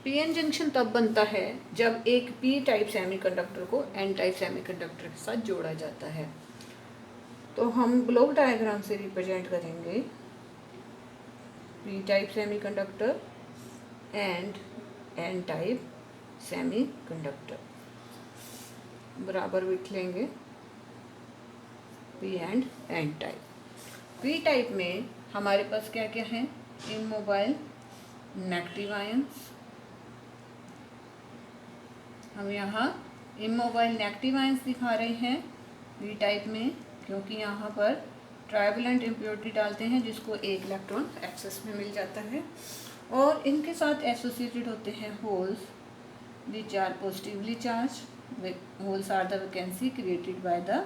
PN junction तब बनता है जब एक पी टाइप सेमीकंडक्टर को एन टाइप सेमीकंडक्टर के साथ जोड़ा जाता है। तो हम ब्लॉक डायग्राम से रिप्रेजेंट करेंगे P type semiconductor and N type semiconductor. बराबर लिख लेंगे P and N type. P type में हमारे पास क्या क्या है? Immobile negative ions. हम यहाँ इमोबाइल नेगेटिव आयंस दिखा रहे हैं पी टाइप में, क्योंकि यहाँ पर ट्राइवेलेंट इम्प्योरिटी डालते हैं जिसको एक इलेक्ट्रॉन एक्सेस में मिल जाता है, और इनके साथ एसोसिएटेड होते हैं holes which are positively charge. Holes are the vacancy created by the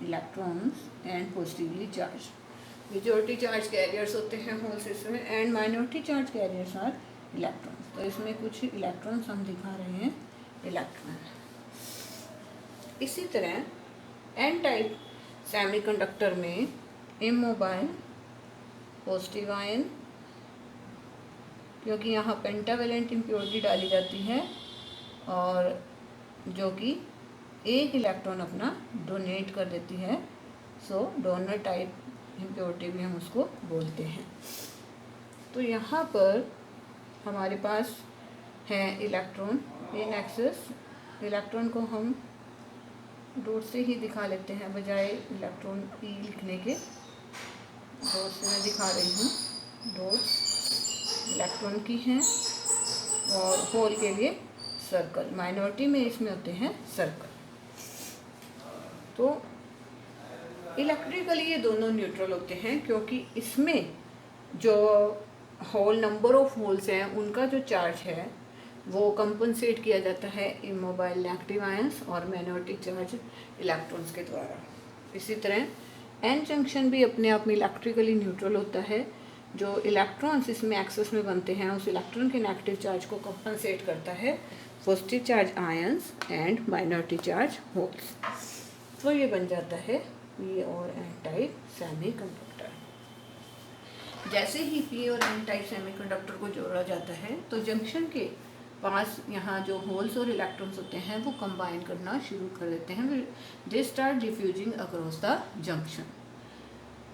electrons and positively charge. Majority charge carriers होते हैं होल्स इसमें, and minority charge carriers are electrons. तो इसमें कुछ इलेक्ट्रॉन्स हम दिखा रहे हैं, इलेक्ट्रॉन। इसी तरह एन टाइप सेमीकंडक्टर में इमोबाइल पॉजिटिव आयन, क्योंकि यहाँ पेंटावेलेंट इम्प्योरिटी डाली जाती है और जो कि एक इलेक्ट्रॉन अपना डोनेट कर देती है, सो डोनर टाइप इम्प्योरिटी भी हम उसको बोलते हैं। तो यहाँ पर हमारे पास है इलेक्ट्रॉन इन एक्सेस। इलेक्ट्रॉन को हम डॉट से ही दिखा लेते हैं बजाय इलेक्ट्रॉन ई लिखने के। डॉट से मैं दिखा रही हूँ। डॉट इलेक्ट्रॉन की हैं और होल के लिए सर्कल। माइनॉरिटी में इसमें होते हैं सर्कल। तो इलेक्ट्रिकली ये दोनों न्यूट्रल होते हैं, क्योंकि इसमें जो होल नंबर ऑफ होल्स हैं उनका जो चार्ज है वो कंपनसेट किया जाता है इमोबाइल नेगेटिव आयंस और माइनॉरिटी चार्ज इलेक्ट्रॉन्स के द्वारा। इसी तरह एन जंक्शन भी अपने आप में इलेक्ट्रिकली न्यूट्रल होता है। जो इलेक्ट्रॉन्स इसमें एक्सेस में बनते हैं उस इलेक्ट्रॉन के नेगेटिव चार्ज को कंपनसेट करता है positive charge ions and minority charge holes. तो ये बन जाता है पी और एन टाइप सेमीकंडक्टर। जैसे ही पी और एन टाइप सेमीकंडक्टर को जोड़ा जाता है तो जंक्शन के पास यहाँ जो होल्स और इलेक्ट्रॉन्स होते हैं वो कंबाइन करना शुरू कर देते हैं। They start diffusing across the junction.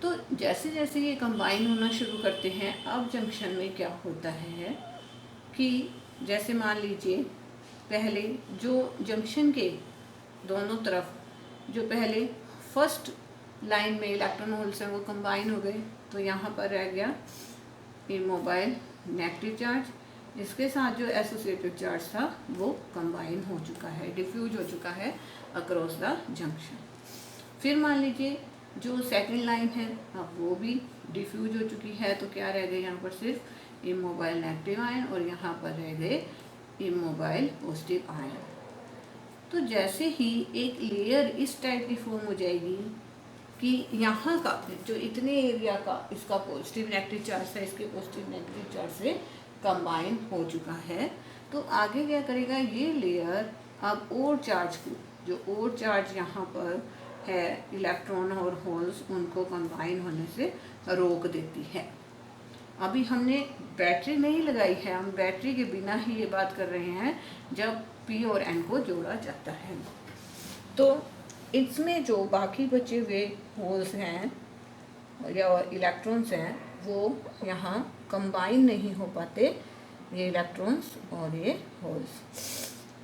तो जैसे जैसे ये कंबाइन होना शुरू करते हैं, अब जंक्शन में क्या होता है कि जैसे मान लीजिए पहले जो जंक्शन के दोनों तरफ जो पहले फर्स्ट लाइन में इलेक्ट्रॉन होल्स हैं वो कंबाइन हो गए, तो यहाँ पर रह गया इमोबाइल नेगेटिव चार्ज। इसके साथ जो एसोसिएटेड चार्ज था वो कंबाइन हो चुका है, डिफ्यूज हो चुका है अक्रॉस द जंक्शन। फिर मान लीजिए जो सेकंड लाइन है अब वो भी डिफ्यूज हो चुकी है, तो क्या रह गए यहाँ पर सिर्फ इमोबाइल नेगेटिव आयन और यहाँ पर रह गए इमोबाइल पॉजिटिव आयन। तो जैसे ही एक लेयर इस टाइप की फॉर्म हो जाएगी कि यहाँ का जो इतने एरिया का इसका पॉजिटिव नेगेटिव चार्ज है इसके पॉजिटिव नेगेटिव चार्ज से कंबाइन हो चुका है, तो आगे क्या करेगा ये लेयर अब और चार्ज को, जो और चार्ज यहाँ पर है इलेक्ट्रॉन और होल्स, उनको कंबाइन होने से रोक देती है। अभी हमने बैटरी नहीं लगाई है, हम बैटरी के बिना ही ये बात कर रहे हैं जब पी और एन को जोड़ा जाता है। तो इसमें जो बाकी बचे हुए होल्स हैं या इलेक्ट्रॉन्स हैं वो यहाँ कंबाइन नहीं हो पाते, ये इलेक्ट्रॉन्स और ये होल्स,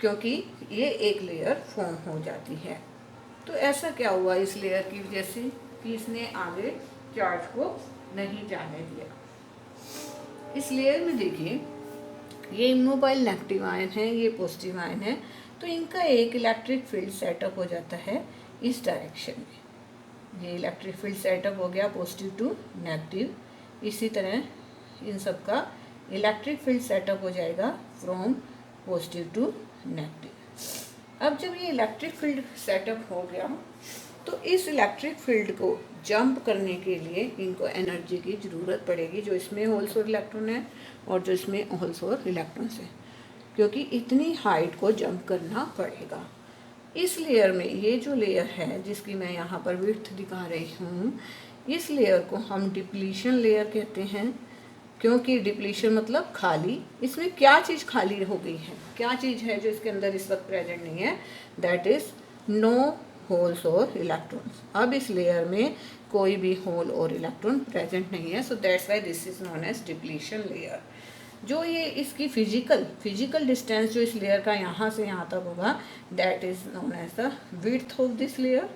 क्योंकि ये एक लेयर फॉर्म हो जाती है। तो ऐसा क्या हुआ इस लेयर की वजह से कि इसने आगे चार्ज को नहीं जाने दिया। इस लेयर में देखिए ये इमोबाइल नेगेटिव आयन है, ये पॉजिटिव आयन है, तो इनका एक इलेक्ट्रिक फील्ड सेटअप हो जाता है इस डायरेक्शन में। ये इलेक्ट्रिक फील्ड सेटअप हो गया पॉजिटिव टू नेगेटिव। इसी तरह इन सब का इलेक्ट्रिक फील्ड सेटअप हो जाएगा फ्रॉम पॉजिटिव टू नेगेटिव। अब जब ये इलेक्ट्रिक फील्ड सेटअप हो गया तो इस इलेक्ट्रिक फील्ड को जंप करने के लिए इनको एनर्जी की ज़रूरत पड़ेगी, जो इसमें होल्स और इलेक्ट्रॉन है और जो इसमें होल्स और इलेक्ट्रॉन्स है, क्योंकि इतनी हाइट को जंप करना पड़ेगा। इस लेयर में ये जो लेयर है जिसकी मैं यहाँ पर विड्थ दिखा रही हूँ, इस लेयर को हम डिप्लीशन लेयर कहते हैं। क्योंकि डिप्लीशन मतलब खाली। इसमें क्या चीज़ खाली हो गई है, क्या चीज़ है जो इसके अंदर इस वक्त प्रेजेंट नहीं है, दैट इज़ नो होल्स और इलेक्ट्रॉन्स। अब इस लेयर में कोई भी होल और इलेक्ट्रॉन प्रेजेंट नहीं है, so that's why this is known as depletion layer. जो ये इसकी फिजिकल डिस्टेंस जो इस लेयर का यहाँ से यहाँ तक होगा, that is known as the width of this layer,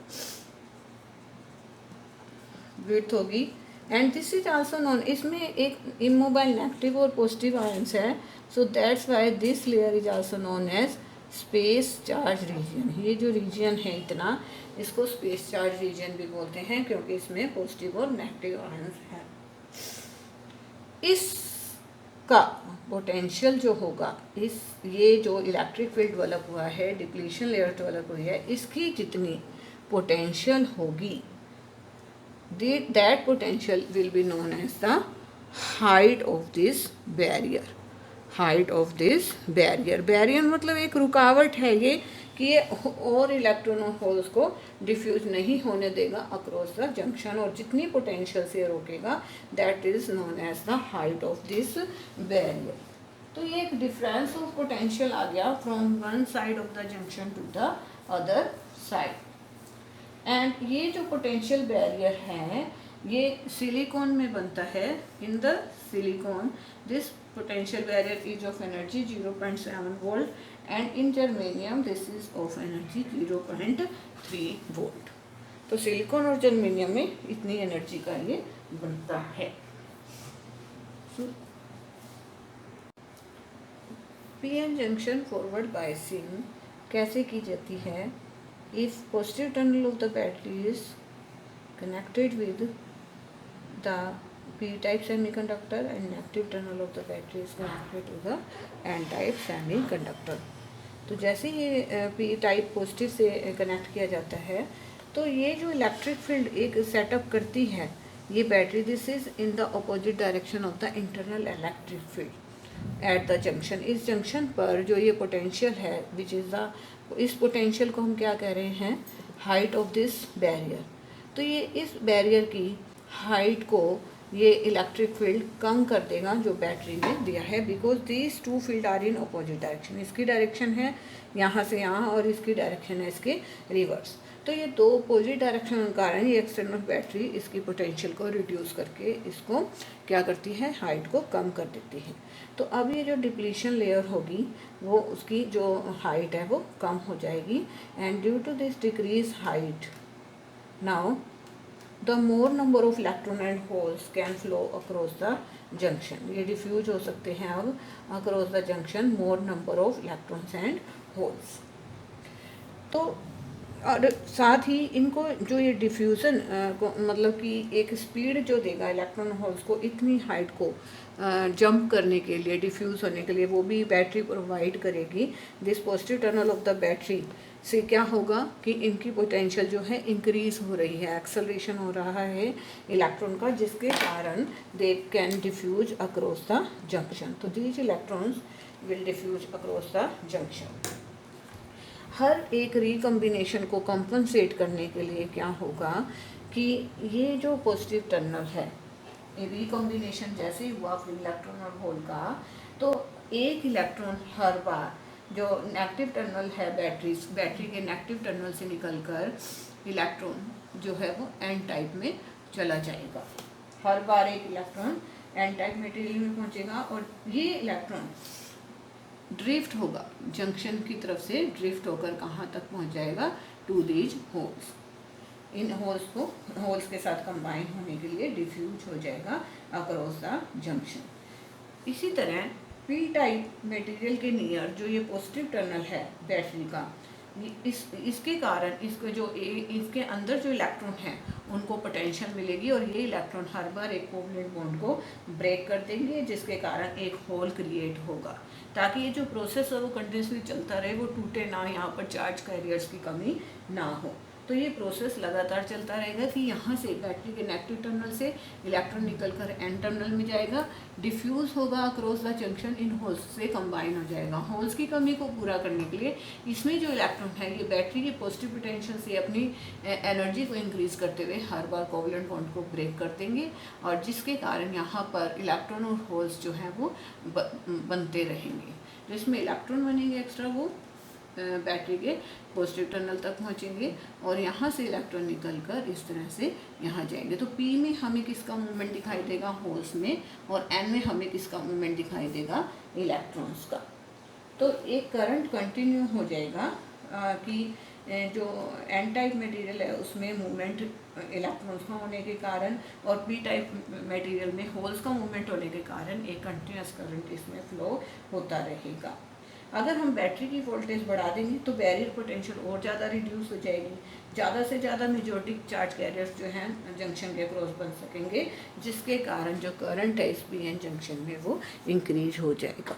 width होगी। And this is also known, इसमें एक इमोबाइल नेगेटिव और पॉजिटिव आयंस है, so that's why this layer is also known as space charge region. ये जो reason है इतना, इसको स्पेस चार्ज रीजन भी बोलते हैं, क्योंकि इसमें पॉजिटिव और नेगेटिव आयंस है। इसका पोटेंशियल जो होगा, इस ये जो इलेक्ट्रिक फील्ड डेवलप हुआ है, डिप्लीशन लेयर डेवलप हुई है, इसकी जितनी पोटेंशियल होगी, that potential will be known as the height of this barrier, height of this barrier। Barrier मतलब एक रुकावट है ये, कि ये और इलेक्ट्रॉन और होल्स को डिफ्यूज नहीं होने देगा अक्रॉस द जंक्शन, और जितनी पोटेंशियल से रोकेगा, that is known as the height of this barrier. तो ये एक डिफरेंस ऑफ पोटेंशियल आ गया from one side of the junction to the other side. And ये जो पोटेंशियल बैरियर है, ये सिलिकॉन में बनता है। In the silicon this potential barrier is of energy 0.7 volt, and in germanium this is of energy 0.3 volt. तो silicon और germanium में इतनी एनर्जी का ये बनता है। पीएन जंक्शन फॉरवर्ड बायसिंग कैसे की जाती है? If positive terminal of the battery is connected with the p-type semiconductor and negative terminal of the battery is connected to the n-type semiconductor। तो जैसे ये p-type पॉजिटिव से कनेक्ट किया जाता है, तो ये जो इलेक्ट्रिक फील्ड एक सेटअप करती है ये battery, this is in the opposite direction of the internal electric field at the junction. इस जंक्शन पर जो ये पोटेंशियल है, विच इज़ द, इस पोटेंशियल को हम क्या कह रहे हैं, हाइट ऑफ दिस बैरियर। तो ये इस बैरियर की हाइट को ये इलेक्ट्रिक फील्ड कम कर देगा जो बैटरी में दिया है, because these two field are in opposite direction. इसकी डायरेक्शन है यहाँ से यहाँ और इसकी डायरेक्शन है इसके रिवर्स। तो ये दो अपोजिट डायरेक्शन के कारण ये एक्सटर्नल बैटरी इसकी पोटेंशियल को रिड्यूस करके इसको क्या करती है, हाइट को कम कर देती है। तो अब ये जो डिप्लीशन लेयर होगी वो उसकी जो हाइट है वो कम हो जाएगी, and due to this decrease height now the more number of electron and holes can flow across the junction. ये डिफ्यूज हो सकते हैं अब across the junction more number of electrons and holes. तो और साथ ही इनको जो ये डिफ्यूज़न को मतलब कि एक स्पीड जो देगा इलेक्ट्रॉन होल्स को इतनी हाइट को जंप करने के लिए, डिफ्यूज़ होने के लिए, वो भी बैटरी प्रोवाइड करेगी। This positive terminal of the battery से क्या होगा कि इनकी पोटेंशियल जो है इंक्रीज हो रही है, एक्सेलरेशन हो रहा है इलेक्ट्रॉन का, जिसके कारण they can diffuse across the junction. तो these electrons will diffuse across the junction. हर एक रिकम्बिनेशन को कंपनसेट करने के लिए क्या होगा कि ये जो पॉजिटिव टर्मिनल है, ये रिकम्बिनेशन जैसे ही हुआ फिर इलेक्ट्रॉन और होल का, तो एक इलेक्ट्रॉन हर बार जो नेगेटिव टर्मिनल है बैटरी के नेगेटिव टर्मिनल से निकलकर इलेक्ट्रॉन जो है वो एन टाइप में चला जाएगा। हर बार एक इलेक्ट्रॉन एन टाइप मटेरियल में पहुंचेगा और ये इलेक्ट्रॉन ड्रिफ्ट होगा जंक्शन की तरफ से, ड्रिफ्ट होकर कहाँ तक पहुँच जाएगा, टू दीज होल्स। इन होल्स के साथ कंबाइन होने के लिए डिफ्यूज हो जाएगा अक्रॉस द जंक्शन। इसी तरह पी टाइप मटेरियल के नियर जो ये पॉजिटिव टर्मिनल है बैटरी का, इसके कारण इसके अंदर जो इलेक्ट्रॉन हैं उनको पोटेंशियल मिलेगी और ये इलेक्ट्रॉन हर बार एक कोवलेंट बॉन्ड को ब्रेक कर देंगे, जिसके कारण एक होल क्रिएट होगा, ताकि ये जो प्रोसेस है वो कंटिन्यूसली चलता रहे, वो टूटे ना, यहाँ पर चार्ज कैरियर्स की कमी ना हो। तो ये प्रोसेस लगातार चलता रहेगा कि यहाँ से बैटरी के नेगेटिव टर्मिनल से इलेक्ट्रॉन निकल कर एन टर्मिनल में जाएगा, डिफ्यूज़ होगा across the junction, in holes से कंबाइन हो जाएगा। होल्स की कमी को पूरा करने के लिए इसमें जो इलेक्ट्रॉन है ये बैटरी के पॉजिटिव पोटेंशियल से अपनी एनर्जी को इंक्रीज करते हुए हर बार कोवलेंट बॉन्ड को ब्रेक कर देंगे, और जिसके कारण यहाँ पर इलेक्ट्रॉन और होल्स जो हैं वो बनते रहेंगे। तो इसमें इलेक्ट्रॉन बनेंगे एक्स्ट्रा, वो बैटरी के पॉजिटिव टर्मिनल तक पहुँचेंगे और यहाँ से इलेक्ट्रॉन निकलकर इस तरह से यहाँ जाएंगे। तो P में हमें किसका मूवमेंट दिखाई देगा, होल्स में, और N में हमें किसका मूवमेंट दिखाई देगा, इलेक्ट्रॉन्स का। तो एक करंट कंटिन्यू हो जाएगा कि जो एन टाइप मटेरियल है उसमें मूवमेंट इलेक्ट्रॉन्स का होने के कारण, और पी टाइप मटेरियल में होल्स का मूवमेंट होने के कारण एक कंटिन्यूस करंट इसमें फ्लो होता रहेगा। अगर हम बैटरी की वोल्टेज बढ़ा देंगे तो बैरियर पोटेंशियल और ज़्यादा रिड्यूस हो जाएगी, ज़्यादा से ज़्यादा मेजॉरिटी चार्ज कैरियर्स जो हैं जंक्शन के क्रॉस बन सकेंगे, जिसके कारण जो करंट है इस पी एन जंक्शन में वो इंक्रीज हो जाएगा।